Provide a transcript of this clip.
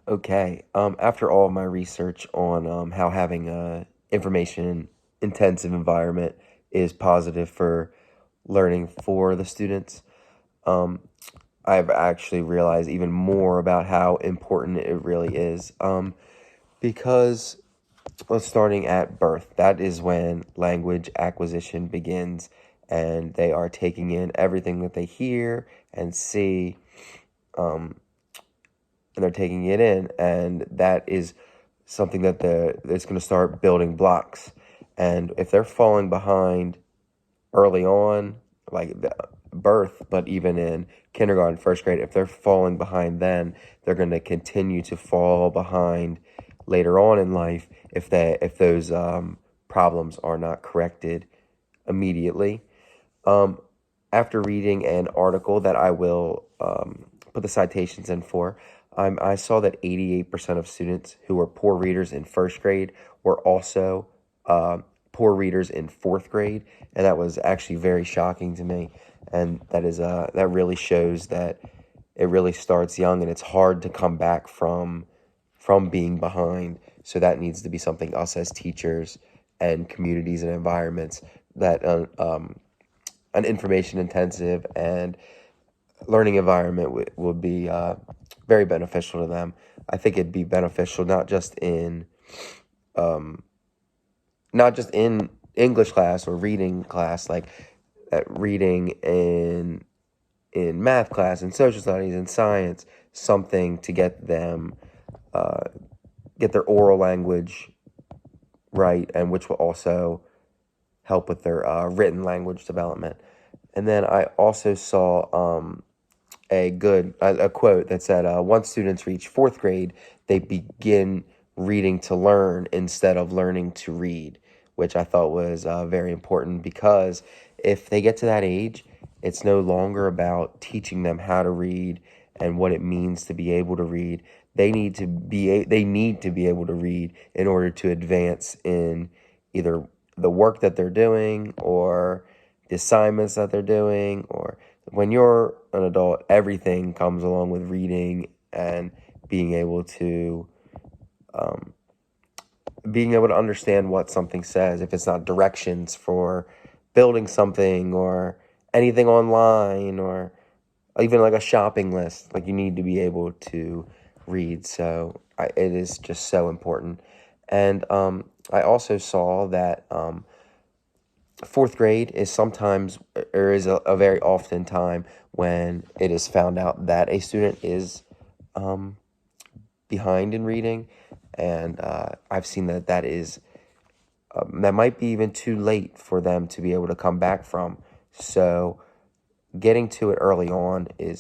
Okay. After all of my research on how having a information intensive environment is positive for learning for the students, um, I've actually realized even more about how important it really is. Because starting at birth, that is when language acquisition begins, and they are taking in everything that they hear and see. Um, and they're taking it in, and that is something that that's going to start building blocks. And if they're falling behind early on, like the birth, but even in kindergarten, first grade, if they're falling behind, then they're going to continue to fall behind later on in life if those problems are not corrected immediately. Um, After reading an article that I will put the citations in for, I saw that 88% of students who were poor readers in first grade were also poor readers in fourth grade, and that was actually very shocking to me. And that really shows that it really starts young, and it's hard to come back from being behind. So that needs to be something us as teachers and communities and environments that an information intensive and learning environment would be very beneficial to them. I think it'd be beneficial um, not just in English class or reading class, like reading in math class and social studies and science, something to get them uh, get their oral language right, and which will also help with their written language development. And then I also saw a quote that said, "Once students reach fourth grade, they begin reading to learn instead of learning to read," which I thought was very important because if they get to that age, it's no longer about teaching them how to read and what it means to be able to read. They need to be able to read in order to advance in either the work that they're doing or the assignments that they're doing. Or when you're an adult, everything comes along with reading and being able to um, understand what something says. If it's not directions for building something or anything online or even like a shopping list, like you need to be able to read. So it is just so important. And I also saw that fourth grade is sometimes, or is a very often time when it is found out that a student is um, behind in reading. And I've seen that might be even too late for them to be able to come back from. So getting to it early on is